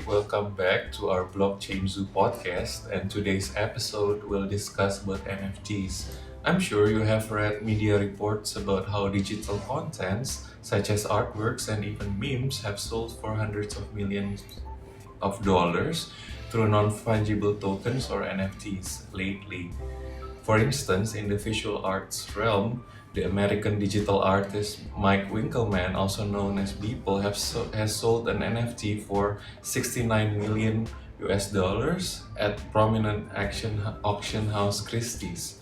welcome back to our Blockchain Zoo podcast. And today's episode will discuss about NFTs. I'm sure you have read media reports about how digital contents, such as artworks and even memes, have sold for hundreds of millions of dollars through non-fungible tokens or NFTs lately. For instance, in the visual arts realm, the American digital artist Mike Winkelmann, also known as Beeple, has sold an NFT for 69 million US dollars at prominent auction house Christie's.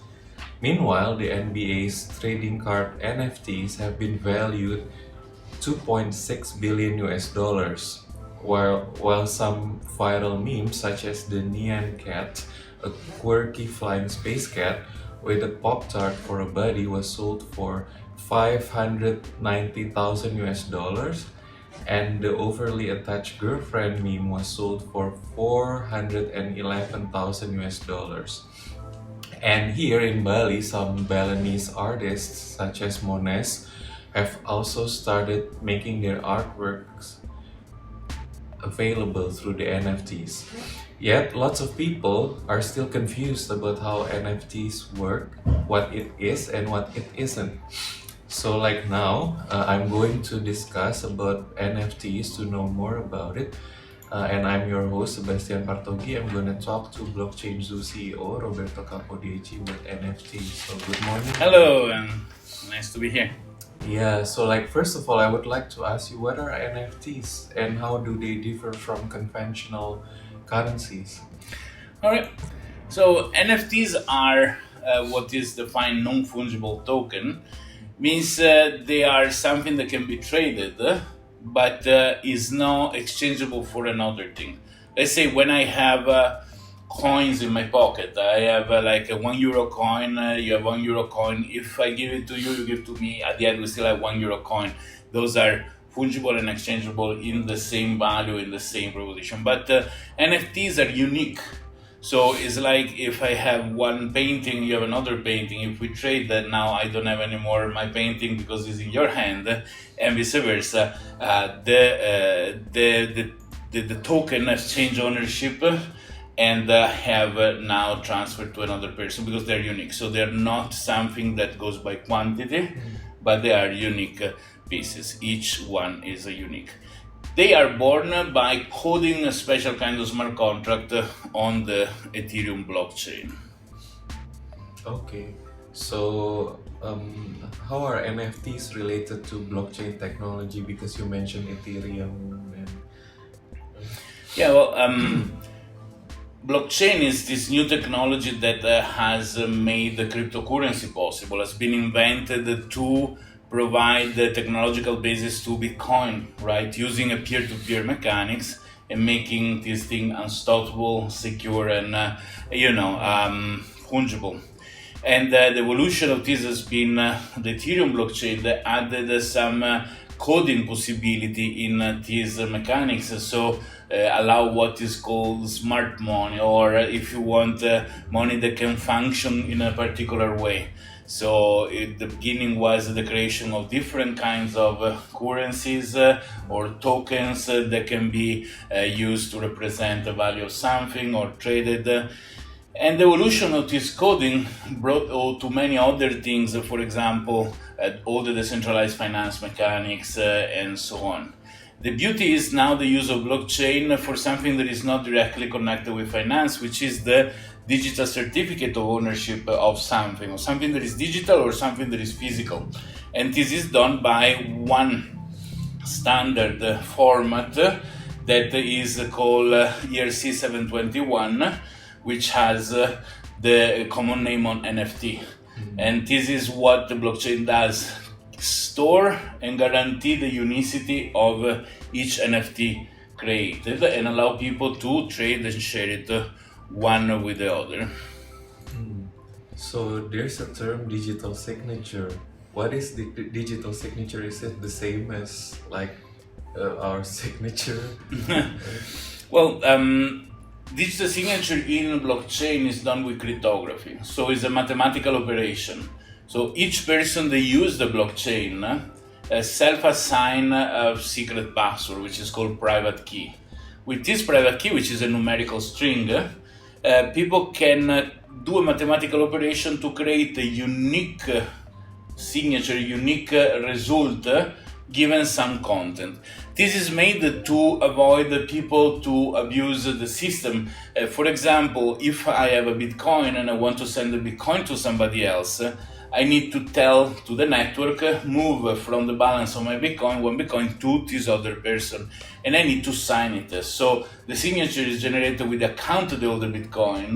Meanwhile, the NBA's trading card NFTs have been valued 2.6 billion US dollars, while some viral memes such as the Nyan cat, a quirky flying space cat with a Pop-Tart for a body, was sold for 590,000 US dollars, and the overly attached girlfriend meme was sold for 411,000 US dollars. And here in Bali, some Balinese artists such as Mones have also started making their artworks available through the NFTs. Yet, lots of people are still confused about how NFTs work, what it is and what it isn't. So like now, I'm going to discuss about NFTs to know more about it. And I'm your host, Sebastian Partogi. I'm going to talk to Blockchain Zoo CEO, Roberto Capodieci, with NFTs. So good morning. Hello, and nice to be here. Yeah, so first of all, I would like to ask you, what are NFTs and how do they differ from conventional currencies? All right. So NFTs are what is defined non-fungible token. Means they are something that can be traded, but is not exchangeable for another thing. Let's say when I have coins in my pocket, I have like a €1 coin, you have €1 coin. If I give it to you, you give to me. At the end, we still have €1 coin. Those are fungible and exchangeable in the same value, in the same proposition. But NFTs are unique. So it's like if I have one painting, you have another painting. If we trade that, now I don't have anymore my painting because it's in your hand, and vice versa. The token has changed ownership and have now transferred to another person because they're unique. So they're not something that goes by quantity, but they are unique pieces. Each one is a unique. They are born by coding a special kind of smart contract on the Ethereum blockchain. Okay, so how are NFTs related to blockchain technology? Because you mentioned Ethereum and... Yeah, well, blockchain is this new technology that has made the cryptocurrency possible, has been invented to provide the technological basis to Bitcoin, right? Using a peer-to-peer mechanics and making this thing unstoppable, secure, and fungible. And the evolution of this has been the Ethereum blockchain that added some coding possibility in these mechanics. So allow what is called smart money, or if you want money that can function in a particular way. So the beginning was the creation of different kinds of currencies or tokens that can be used to represent the value of something or traded. And the evolution of this coding brought to many other things, for example, all the decentralized finance mechanics and so on. The beauty is now the use of blockchain for something that is not directly connected with finance, which is the digital certificate of ownership of something, or something that is digital or something that is physical. And this is done by one standard format that is called ERC 721, which has the common name on NFT. Mm-hmm. And this is what the blockchain does: store and guarantee the unicity of each NFT created and allow people to trade and share it one with the other. So there's a term, digital signature. What is the digital signature? Is it the same as our signature? Well, digital signature in blockchain is done with cryptography. So it's a mathematical operation. So each person that uses the blockchain self-assign a secret password, which is called private key. with this private key, which is a numerical string, people can do a mathematical operation to create a unique signature, unique result given some content. This is made to avoid people to abuse the system. For example, if I have a Bitcoin and I want to send a Bitcoin to somebody else, I need to tell to the network, move from the balance of my Bitcoin, one Bitcoin, to this other person. And I need to sign it. So the signature is generated with the account of the other Bitcoin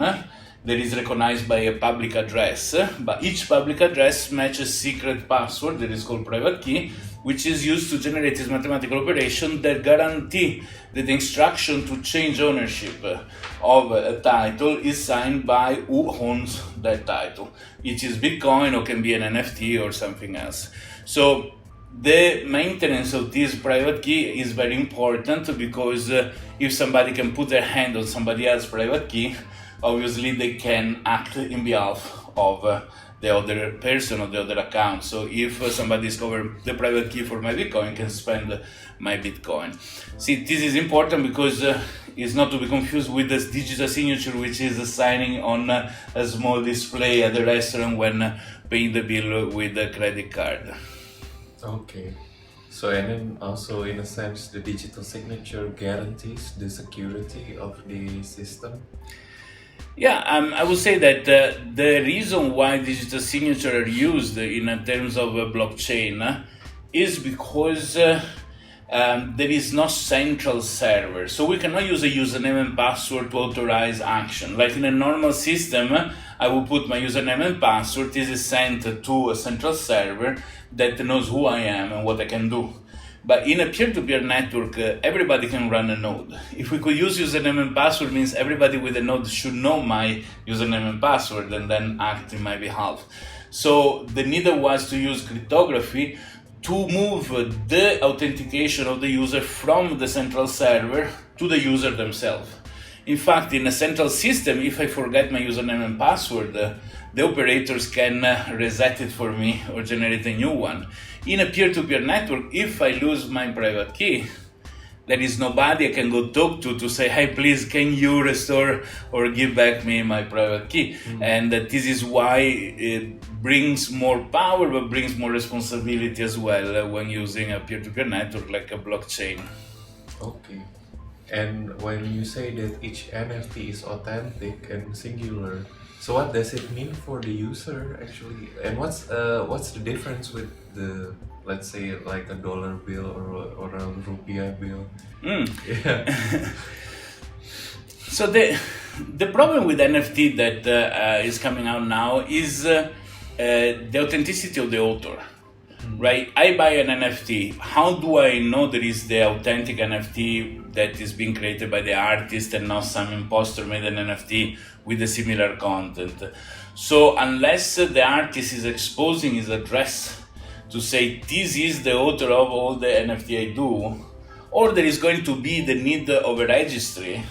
that is recognized by a public address. But each public address matches secret password that is called private key, which is used to generate this mathematical operation that guarantee that the instruction to change ownership of a title is signed by who owns that title. It is Bitcoin or can be an NFT or something else. So the maintenance of this private key is very important because if somebody can put their hand on somebody else's private key, obviously they can act in behalf of the other person or the other account. So if somebody discovers the private key for my Bitcoin, can spend my Bitcoin. See, this is important because it's not to be confused with this digital signature, which is signing on a small display at the restaurant when paying the bill with a credit card. Okay. So, and then also, in a sense, the digital signature guarantees the security of the system. Yeah, I would say that the reason why digital signature are used in terms of a blockchain is because there is no central server. So we cannot use a username and password to authorize action. Like in a normal system, I will put my username and password. This is sent to a central server that knows who I am and what I can do. But in a peer-to-peer network, everybody can run a node. If we could use username and password, means everybody with a node should know my username and password and then act in my behalf. So the need was to use cryptography to move the authentication of the user from the central server to the user themselves. In fact, in a central system, if I forget my username and password, the operators can reset it for me or generate a new one. In a peer-to-peer network, if I lose my private key, there is nobody I can go talk to say, hey, please, can you restore or give back me my private key? Mm-hmm. And this is why it brings more power, but brings more responsibility as well when using a peer-to-peer network like a blockchain. Okay. And when you say that each NFT is authentic and singular, so what does it mean for the user actually? And what's the difference with the, let's say, like a dollar bill or a rupiah bill? Yeah. So the problem with NFT that is coming out now is the authenticity of the author. Right? I buy an NFT. How do I know there is the authentic NFT that is being created by the artist and not some imposter made an NFT with a similar content? So unless the artist is exposing his address to say this is the author of all the NFT I do, or there is going to be the need of a registry,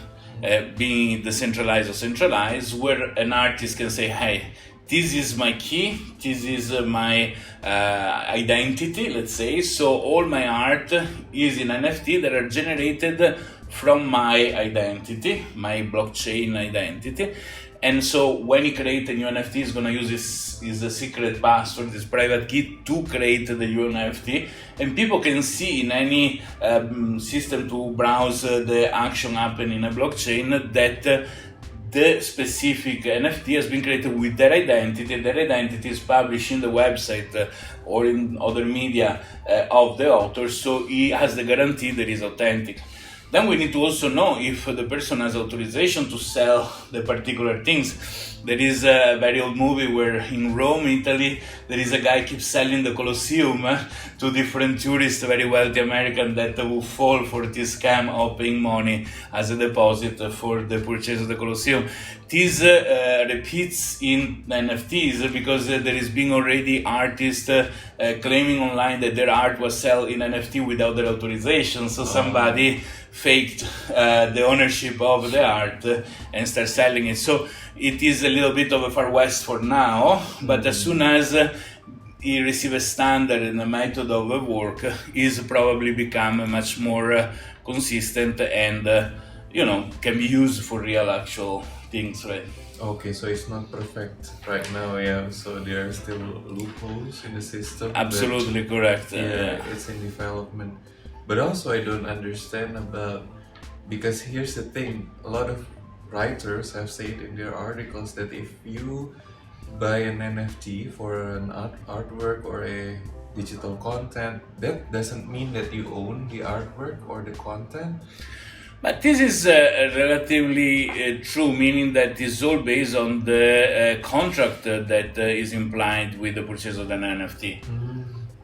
being decentralized or centralized, where an artist can say, hey, this is my key, this is my identity, let's say, so all my art is in NFT that are generated from my identity, my blockchain identity. And so when he creates a new NFT, he's going to use his secret password, this private key, to create the new NFT. And people can see in any system to browse the action happening in a blockchain that the specific NFT has been created with their identity. Their identity is published in the website or in other media of the author, so he has the guarantee that is authentic. Then we need to also know if the person has authorization to sell the particular things. There is a very old movie where in Rome, Italy, there is a guy keeps selling the Colosseum to different tourists, very wealthy Americans that will fall for this scam of paying money as a deposit for the purchase of the Colosseum. This repeats in NFTs because there is being already artists claiming online that their art was sold in NFT without their authorization. So somebody faked the ownership of the art and start selling it. So it is a little bit of a far west for now, but as soon as he receive a standard and a method of work, is probably become much more consistent and can be used for real actual things, right? Okay, so it's not perfect right now, yeah. So there are still loopholes in the system. Absolutely correct. Yeah, it's in development. But also, I don't understand about, because here's the thing: a lot of writers have said in their articles that if you buy an NFT for an artwork or a digital content, that doesn't mean that you own the artwork or the content. But this is relatively true, meaning that it's all based on the contract that is implied with the purchase of an NFT.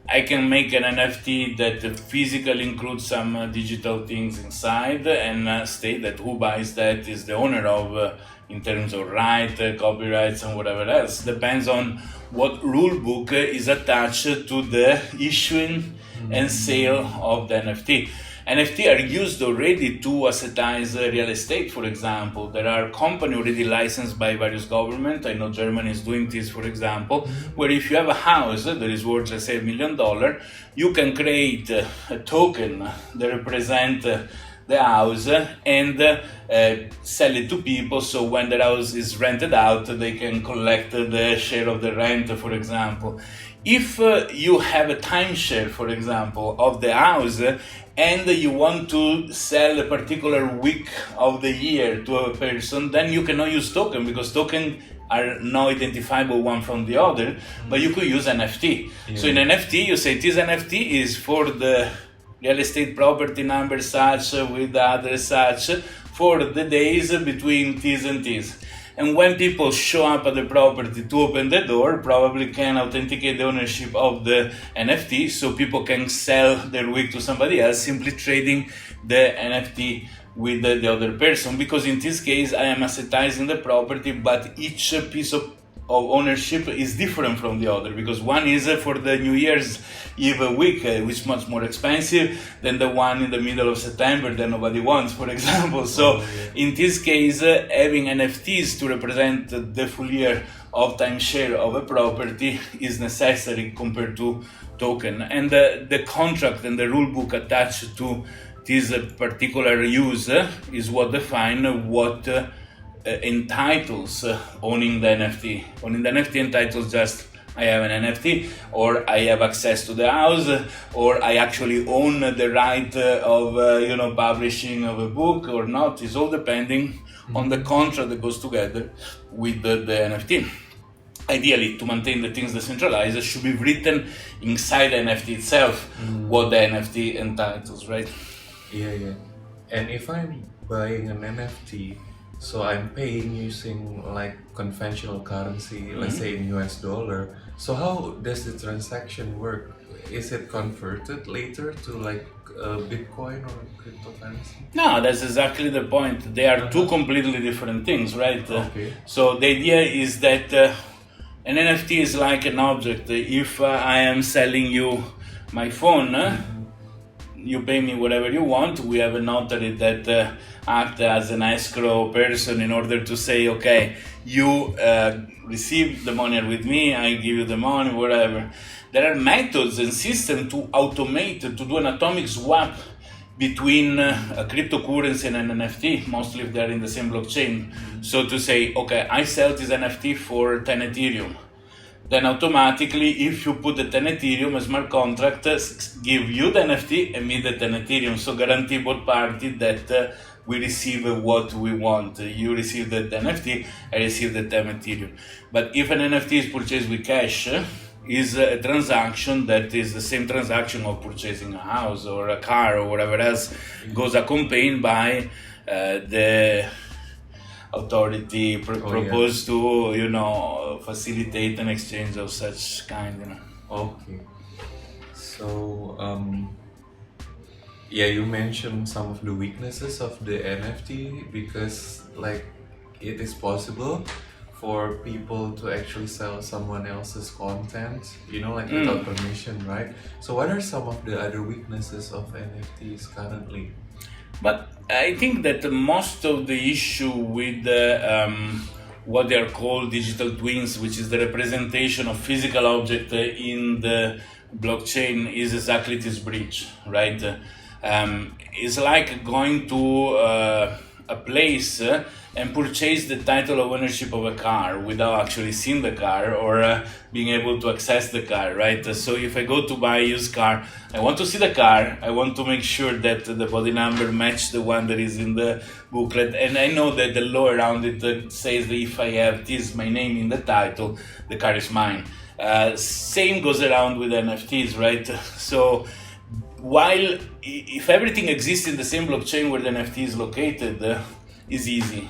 I can make an NFT that physically includes some digital things inside and state that who buys that is the owner of, in terms of right, copyrights, and whatever else. Depends on what rulebook is attached to the issuing and sale of the NFT. NFT are used already to assetize real estate, for example. There are companies already licensed by various governments. I know Germany is doing this, for example, where if you have a house that is worth, let's say, $1 million, you can create a token that represents the house and sell it to people, so when the house is rented out, they can collect the share of the rent, for example. If you have a timeshare, for example, of the house and you want to sell a particular week of the year to a person, then you cannot use token because token are not identifiable one from the other, but you could use NFT. Yeah. So in NFT, you say this NFT is for the real estate property number such with the address such for the days between this and this. And when people show up at the property to open the door, probably can authenticate the ownership of the NFT, so people can sell their wig to somebody else, simply trading the NFT with the other person. Because in this case, I am assetizing the property, but each piece of ownership is different from the other, because one is for the New Year's Eve week, which is much more expensive than the one in the middle of September that nobody wants, for example. So in this case, having NFTs to represent the full year of timeshare of a property is necessary compared to token. And the contract and the rulebook attached to this particular use is what define what entitles owning the NFT. Owning the NFT entitles just I have an NFT, or I have access to the house, or I actually own the right of publishing of a book or not. It's all depending on the contract that goes together with the NFT. Ideally, to maintain the things decentralized, it should be written inside the NFT itself what the NFT entitles, right? Yeah. And if I'm buying an NFT, so I'm paying using like conventional currency, let's say in US dollar. So how does the transaction work? Is it converted later to like Bitcoin or cryptocurrency? No, that's exactly the point. They are two completely different things, right? Okay. So the idea is that an NFT is like an object. If I am selling you my phone, you pay me whatever you want. We have a notary that act as an escrow person in order to say, okay, you receive the money with me, I give you the money, whatever. There are methods and systems to automate, to do an atomic swap between a cryptocurrency and an NFT, mostly if they're in the same blockchain. So to say, okay, I sell this NFT for 10 Ethereum. Then automatically, if you put the 10 Ethereum, a smart contract give you the NFT and me the 10 Ethereum. So guarantee both parties that we receive what we want. You receive the NFT, I receive the 10 Ethereum. But if an NFT is purchased with cash, is a transaction that is the same transaction of purchasing a house or a car or whatever else, goes accompanied by the authority proposed to facilitate an exchange of such kind. Okay. So you mentioned some of the weaknesses of the NFT, because like it is possible for people to actually sell someone else's content, without permission, right? So what are some of the other weaknesses of NFTs currently? But I think that most of the issue with what they are called digital twins, which is the representation of physical object in the blockchain, is exactly this bridge, right? It's like going to a place and purchase the title of ownership of a car without actually seeing the car or being able to access the car, right? So if I go to buy a used car, I want to see the car, I want to make sure that the body number matches the one that is in the booklet, and I know that the law around it says that if I have this, my name in the title, the car is mine. Same goes around with NFTs, right? So while if everything exists in the same blockchain where the NFT is located, is easy,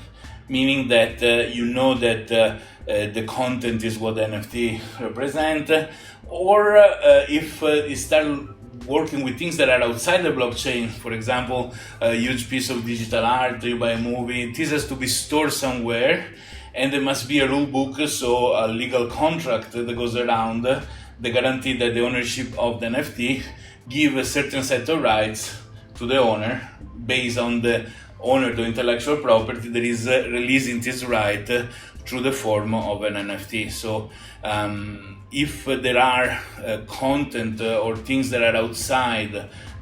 meaning that you know that the content is what the NFT represent, or if you start working with things that are outside the blockchain, for example, a huge piece of digital art, you buy a movie, this has to be stored somewhere, and there must be a rule book, so a legal contract that goes around the guarantee that the ownership of the NFT give a certain set of rights to the owner based on the owner to intellectual property that is releasing this right through the form of an NFT. So if there are content or things that are outside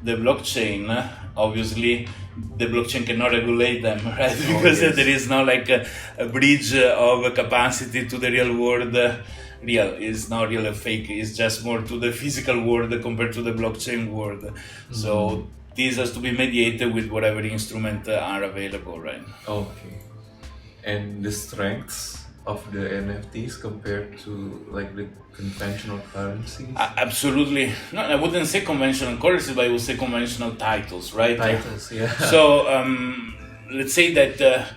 the blockchain, obviously the blockchain cannot regulate them, right? Because there is not like a bridge of capacity to the real world. Real is not real or fake, it's just more to the physical world compared to the blockchain world. Mm-hmm. So this has to be mediated with whatever instruments are available, right? Okay. And the strengths of the NFTs compared to like the conventional currencies? Absolutely. No, I wouldn't say conventional currency, but I would say conventional titles, right? Titles, yeah. So let's say that,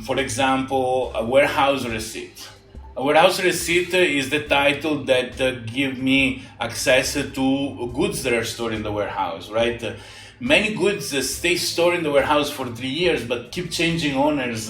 for example, a warehouse receipt. A warehouse receipt is the title that give me access to goods that are stored in the warehouse, right? Many goods stay stored in the warehouse for 3 years, but keep changing owners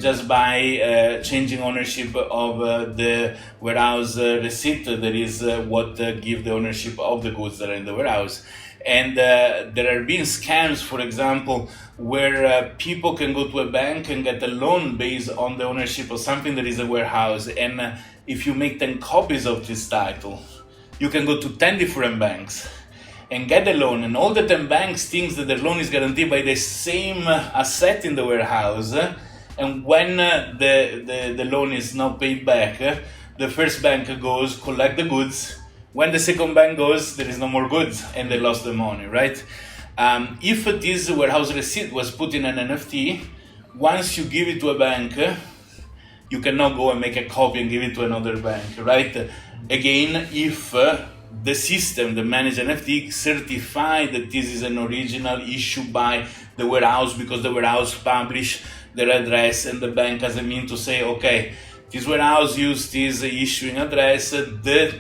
just by changing ownership of the warehouse receipt. That is what give the ownership of the goods that are in the warehouse. And there are been scams, for example, where people can go to a bank and get a loan based on the ownership of something that is a warehouse. And if you make 10 copies of this title, you can go to 10 different banks and get a loan. And all the 10 banks think that the loan is guaranteed by the same asset in the warehouse. And when the loan is not paid back, the first bank goes collect the goods. When the second bank goes, there is no more goods and they lost the money, right? If this warehouse receipt was put in an NFT, once you give it to a bank, you cannot go and make a copy and give it to another bank, right? Again, if the system, the managed NFT, certify that this is an original issued by the warehouse because the warehouse published their address and the bank has a mean to say, okay, this warehouse used this issuing address, the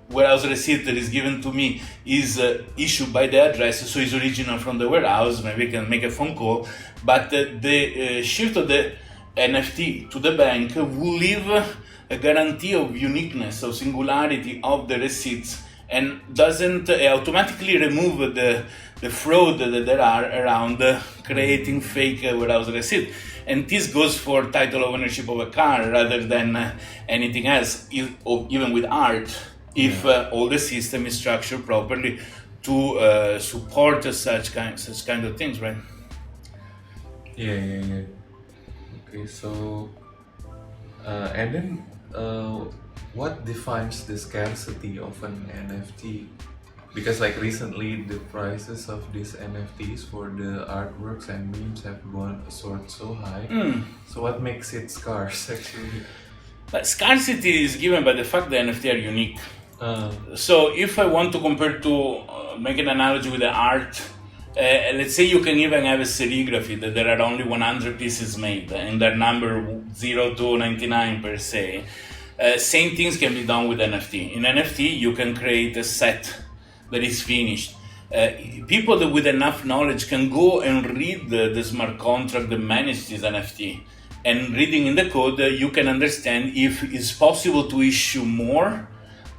warehouse receipt that is given to me is issued by the address, so it's original from the warehouse, maybe I can make a phone call, but the shift of the NFT to the bank will leave a guarantee of uniqueness, of singularity of the receipts, and doesn't automatically remove the fraud that there are around creating fake warehouse receipt. And this goes for title of ownership of a car rather than anything else, even with art. If all the system is structured properly to support such kind of things, right? Yeah. Okay, so and then what defines the scarcity of an NFT? Because like recently the prices of these NFTs for the artworks and memes have soared so high. So what makes it scarce actually? But scarcity is given by the fact that NFT are unique. So if I want to compare to make an analogy with the art, let's say you can even have a serigraphy that there are only 100 pieces made and they're number 0 to 99 per se. Same things can be done with NFT. In NFT you can create a set that is finished. People that with enough knowledge can go and read the smart contract that manages this NFT. And reading in the code, you can understand if it's possible to issue more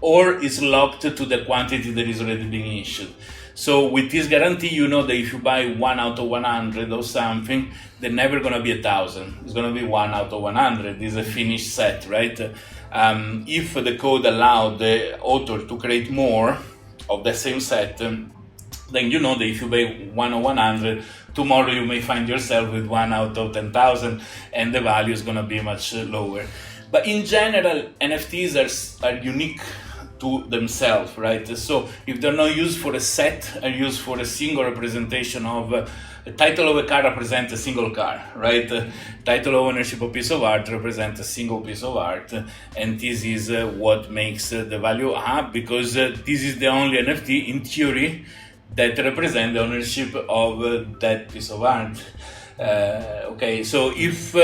or is locked to the quantity that is already being issued. So with this guarantee, you know that if you buy 1 out of 100 or something, they're never going to be 1,000. It's going to be 1 out of 100. It's a finished set, right? If the code allowed the author to create more of the same set, then you know that if you buy 1 of 100, tomorrow you may find yourself with 1 out of 10,000, and the value is going to be much lower. But in general, NFTs are unique to themselves, right? So if they're not used for a set, are used for a single representation of the title of a car represents a single car, right? Title of ownership of piece of art represents a single piece of art, and this is what makes the value up, because this is the only NFT in theory that represent the ownership of that piece of art. Okay, so if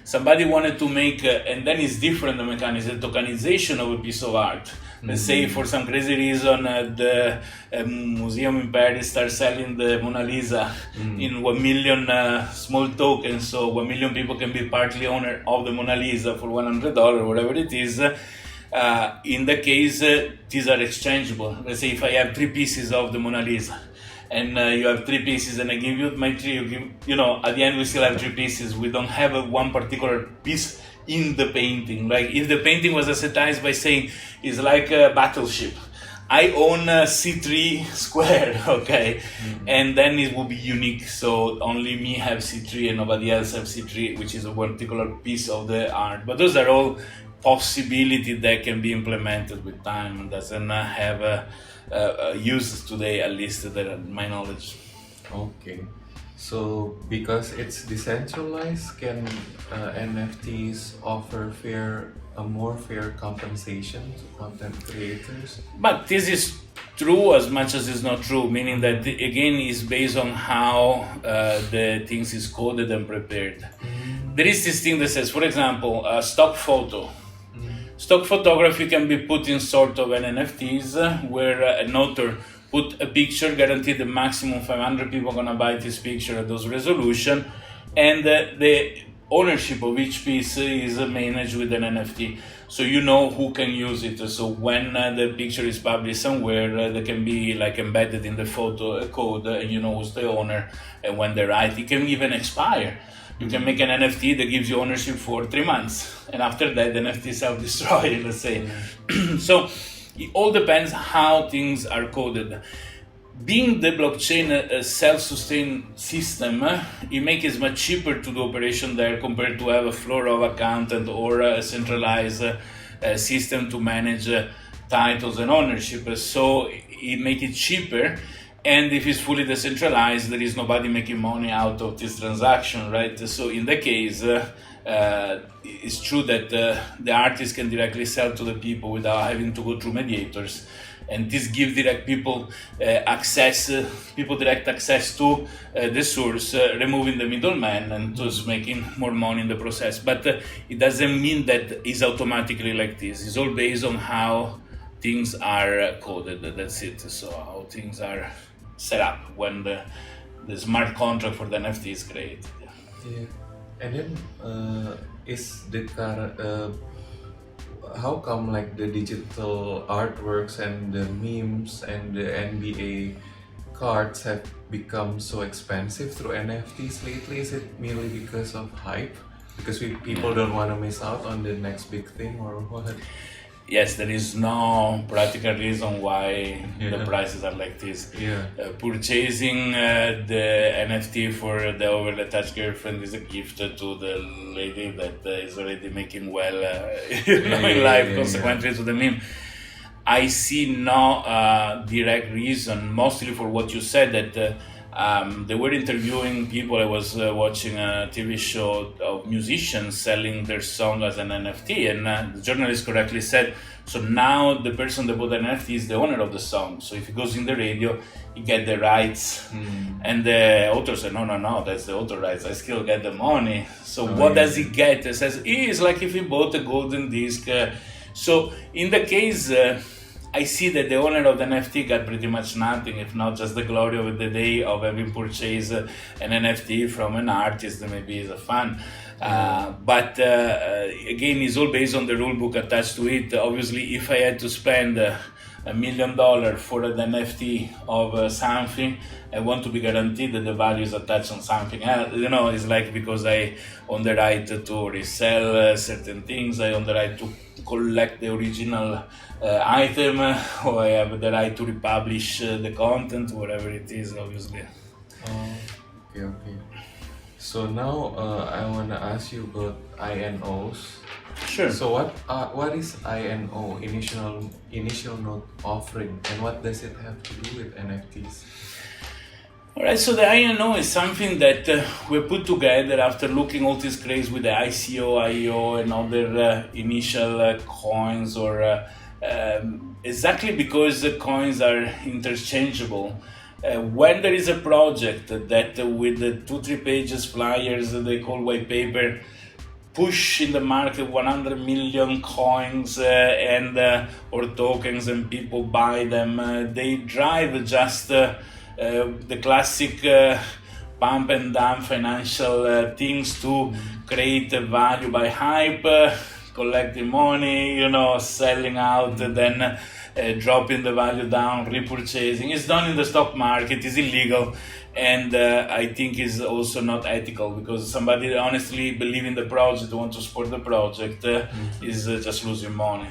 somebody wanted to make, and then it's different, the mechanism, the tokenization of a piece of art. Let's say for some crazy reason the museum in Paris starts selling the Mona Lisa in 1 million small tokens, so 1 million people can be partly owner of the Mona Lisa for $100, whatever it is. In the case, these are exchangeable. Let's say if I have 3 pieces of the Mona Lisa, and you have 3 pieces, and I give you my 3, at the end we still have 3 pieces. We don't have one particular piece in the painting. Like if the painting was assetized by saying it's like a battleship, I own C3 square, okay, and then it will be unique. So only me have C3 and nobody else have C3, which is a particular piece of the art. But those are all possibilities that can be implemented with time, and doesn't have a use today, at least to my knowledge. Okay. So, because it's decentralized, can NFTs offer a more fair compensation to content creators? But this is true as much as it's not true, meaning that again is based on how the things is coded and prepared. There is this thing that says, for example, a stock photo. Stock photography can be put in sort of an NFTs where an author put a picture, guaranteed the maximum 500 people are going to buy this picture at those resolution, and the ownership of each piece is managed with an NFT. So you know who can use it. So when the picture is published somewhere, they can be like embedded in the photo code, and you know who's the owner and when the right. It can even expire. You can make an NFT that gives you ownership for 3 months, and after that the NFT is self-destroyed, let's say. So it all depends how things are coded. Being the blockchain a self-sustained system, it makes it much cheaper to do operation there compared to have a floor of accountant or a centralized system to manage titles and ownership. So it makes it cheaper. And if it's fully decentralized, there is nobody making money out of this transaction, right? So in that case, it's true that the artist can directly sell to the people without having to go through mediators. And this gives direct access to the source, removing the middleman and thus making more money in the process. But it doesn't mean that it's automatically like this. It's all based on how things are coded. That's it. So how things are set up when the smart contract for the NFT is created. Yeah. And then is the how come like the digital artworks and the memes and the NBA cards have become so expensive through NFTs lately? Is it merely because of hype? Because people don't want to miss out on the next big thing, or what? Yes, there is no practical reason why the prices are like this. Purchasing the NFT for the overly attached girlfriend is a gift to the lady that is already making well in life, consequently to the meme. I see no direct reason, mostly for what you said, that they were interviewing people. I was watching a TV show of musicians selling their song as an NFT, and the journalist correctly said, so now the person that bought an NFT is the owner of the song. So if it goes in the radio, he get the rights. And the author said, no, that's the author rights. I still get the money. So what does he get? It says, it's like if he bought a golden disc. So in the case, I see that the owner of the NFT got pretty much nothing, if not just the glory of the day of having purchased an NFT from an artist that maybe is a fan. But again, it's all based on the rule book attached to it. Obviously, if I had to spend $1 million for an NFT of something, I want to be guaranteed that the value is attached on something. It's like because I own the right to resell certain things, I own the right to collect the original item, or I have the right to republish the content, whatever it is, obviously. Okay. So now I want to ask you about INOs. Sure. So what is INO, initial node offering, and what does it have to do with NFTs? All right, so the INO is something that we put together after looking all this craze with the ICO, IEO, and other initial coins, or exactly because the coins are interchangeable. When there is a project that with the 2-3 pages flyers they call white paper push in the market 100 million coins or tokens, and people buy them, they drive just the classic pump and dump financial things to create value by hype, collecting money, selling out, then dropping the value down, repurchasing. It's done in the stock market, it's illegal, and I think is also not ethical, because somebody that honestly believe in the project, want to support the project, is just losing money.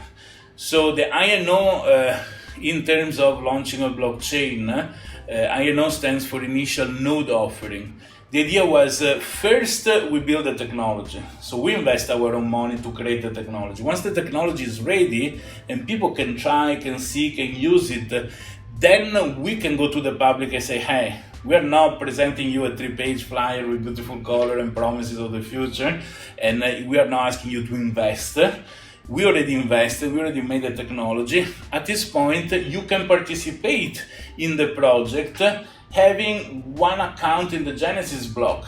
So the INO, in terms of launching a blockchain, INO stands for Initial Node Offering. The idea was first we build the technology. So we invest our own money to create the technology. Once the technology is ready and people can try, can see, can use it, then we can go to the public and say, hey, we are now presenting you a 3-page flyer with beautiful color and promises of the future, and we are now asking you to invest. We already invested, we already made the technology. At this point, you can participate in the project having one account in the Genesis block.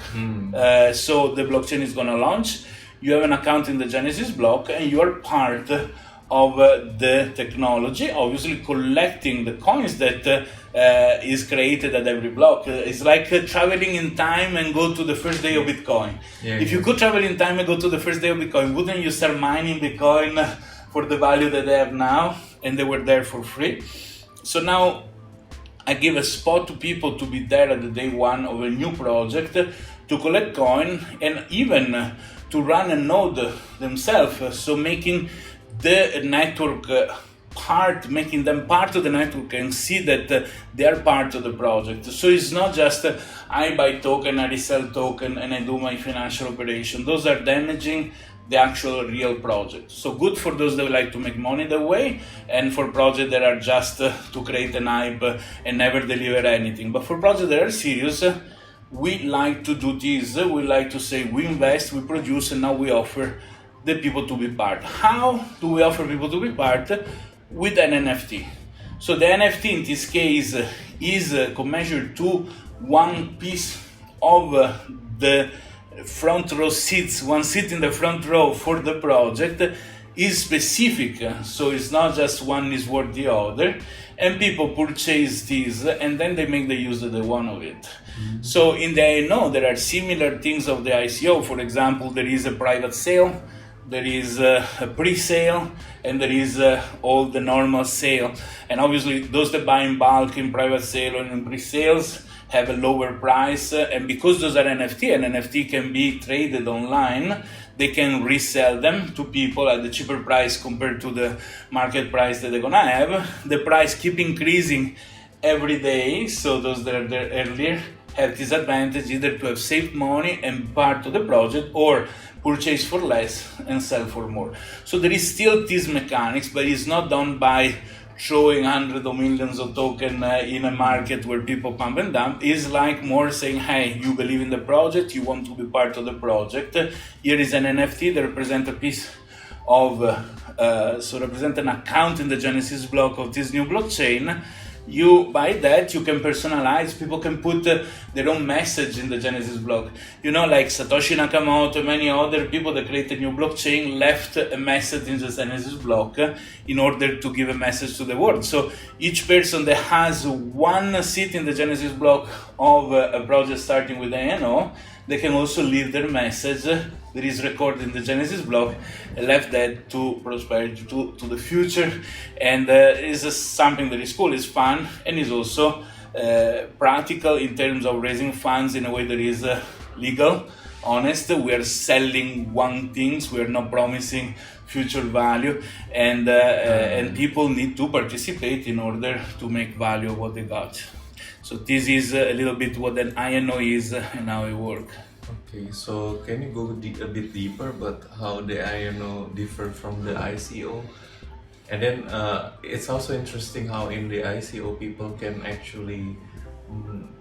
So the blockchain is going to launch, you have an account in the Genesis block, and you are part of the technology, obviously collecting the coins that is created at every block. It's like traveling in time and go to the first day of Bitcoin. If you could travel in time and go to the first day of Bitcoin, wouldn't you start mining Bitcoin for the value that they have now, and they were there for free? So now I give a spot to people to be there at the day one of a new project, to collect coin, and even to run a node themselves, so making the network making them part of the network and see that they are part of the project. So it's not just I buy token, I resell token, and I do my financial operation. Those are damaging the actual real project. So good for those that like to make money that way, and for projects that are just to create an hype and never deliver anything. But for projects that are serious, we like to do this. We like to say we invest, we produce, and now we offer the people to be part. How do we offer people to be part? With an NFT. So the NFT in this case is commensurate to one piece of the front row seats, one seat in the front row for the project is specific. So it's not just one is worth the other, and people purchase this and then they make the use that they want of it. So in the INO there are similar things of the ICO. For example, there is a private sale, there is a pre-sale, and there is all the normal sale. And obviously those that buy in bulk in private sale and in pre-sales have a lower price, and because those are NFT and NFT can be traded online, they can resell them to people at the cheaper price compared to the market price that they're gonna have. The price keep increasing every day, so those that are there earlier have this advantage either to have saved money and part of the project, or purchase for less and sell for more. So there is still these mechanics, but it's not done by throwing hundreds of millions of tokens in a market where people pump and dump. It's like more saying, hey, you believe in the project, you want to be part of the project. Here is an NFT that represents a piece of, represent an account in the Genesis block of this new blockchain. You buy that, you can personalize. People can put their own message in the Genesis block. Like Satoshi Nakamoto, many other people that created new blockchain left a message in the Genesis block in order to give a message to the world. So each person that has one seat in the Genesis block of a project starting with the INO, they can also leave their message that is recorded in the Genesis block and left that to prosperity, to the future. And is something that is cool, is fun, and is also practical in terms of raising funds in a way that is legal, honest. We are selling one things, we are not promising future value, and people need to participate in order to make value of what they got. So this is a little bit what an INO is and how it works. Okay, so can you go a bit deeper about how the INO differ from the ICO? And then it's also interesting how in the ICO people can actually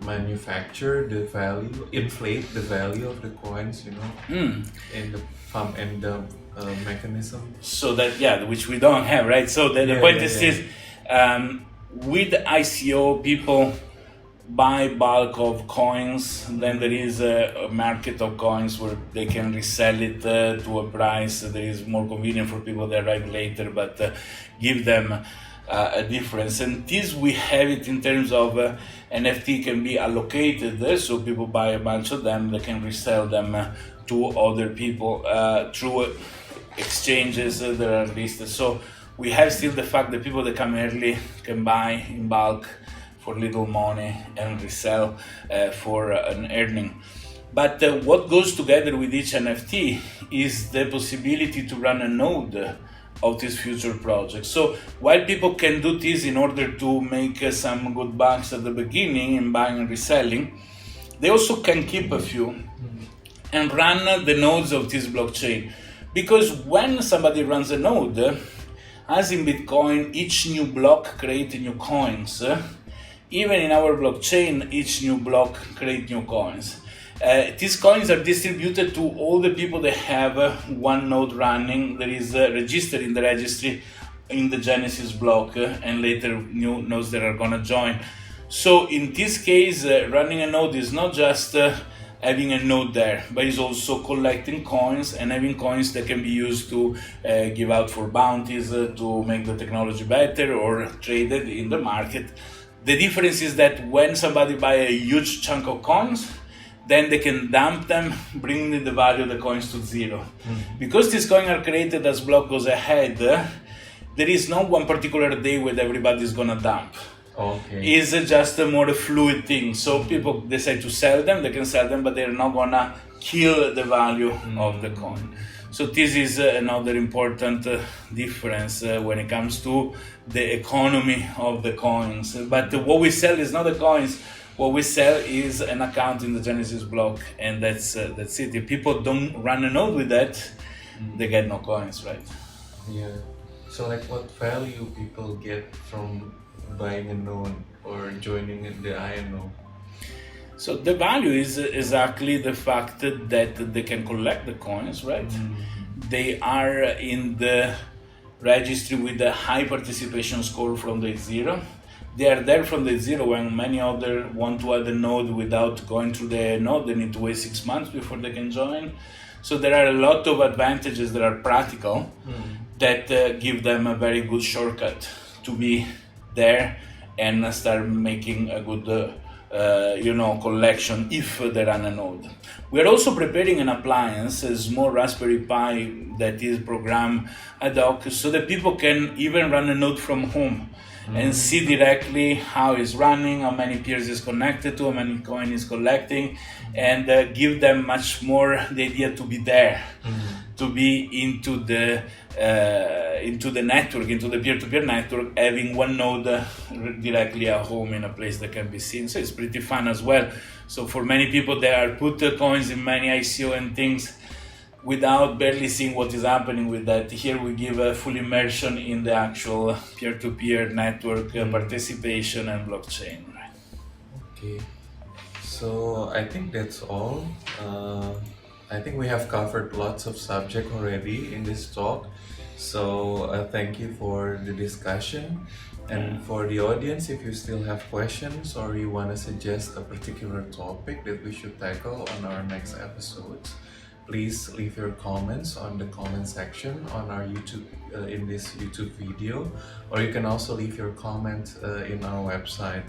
manufacture the value, inflate the value of the coins, in the pump and the mechanism. So that, which we don't have, right? So the point is this, with ICO, people buy bulk of coins, then there is a market of coins where they can resell it to a price that is more convenient for people that arrive later, but give them a difference. And this we have it in terms of NFT can be allocated, so people buy a bunch of them, they can resell them to other people through exchanges that are listed. So we have still the fact that people that come early can buy in bulk for little money and resell for an earning. But what goes together with each NFT is the possibility to run a node of this future project. So while people can do this in order to make some good bucks at the beginning in buying and reselling, they also can keep a few and run the nodes of this blockchain. Because when somebody runs a node, as in Bitcoin, each new block creates new coins. Even in our blockchain, each new block creates new coins. These coins are distributed to all the people that have one node running that is registered in the registry in the Genesis block, and later new nodes that are going to join. So in this case, running a node is not just having a node there, but it's also collecting coins and having coins that can be used to give out for bounties, to make the technology better or traded in the market. The difference is that when somebody buys a huge chunk of coins, then they can dump them, bringing the value of the coins to zero. Mm-hmm. Because these coins are created as block goes ahead, there is no one particular day where everybody is going to dump. Okay. It's just a more fluid thing. So people decide to sell them, they can sell them, but they're not going to kill the value of the coin. So this is another important difference when it comes to the economy of the coins. But what we sell is not the coins. What we sell is an account in the Genesis block, and that's it. If people don't run a node with that, they get no coins, right? Yeah. So like what value people get from buying a node or joining the INO? So the value is exactly the fact that they can collect the coins, right? Mm-hmm. They are in the registry with a high participation score from day zero. They are there from day zero when many others want to add a node without going through the node. They need to wait 6 months before they can join. So there are a lot of advantages that are practical that give them a very good shortcut to be there and start making a good collection if they run a node. We are also preparing an appliance, a small Raspberry Pi that is programmed ad hoc so that people can even run a node from home and see directly how it's running, how many peers is connected to, how many coin is collecting, and give them much more the idea to be there, to be into the network, into the peer-to-peer network, having one node directly at home in a place that can be seen. So it's pretty fun as well. So for many people, they are put coins in many ICO and things without barely seeing what is happening with that. Here we give a full immersion in the actual peer-to-peer network participation and blockchain. Right? Okay, so I think that's all. I think we have covered lots of subject already in this talk. So thank you for the discussion. And for the audience, if you still have questions or you want to suggest a particular topic that we should tackle on our next episodes, please leave your comments on the comment section on our YouTube in this YouTube video, or you can also leave your comment in our website.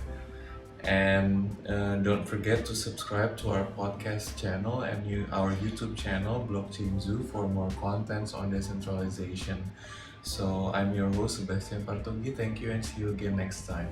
And don't forget to subscribe to our podcast channel and our YouTube channel, Blockchain Zoo, for more contents on decentralization. So I'm your host, Sebastian Partogi. Thank you and see you again next time.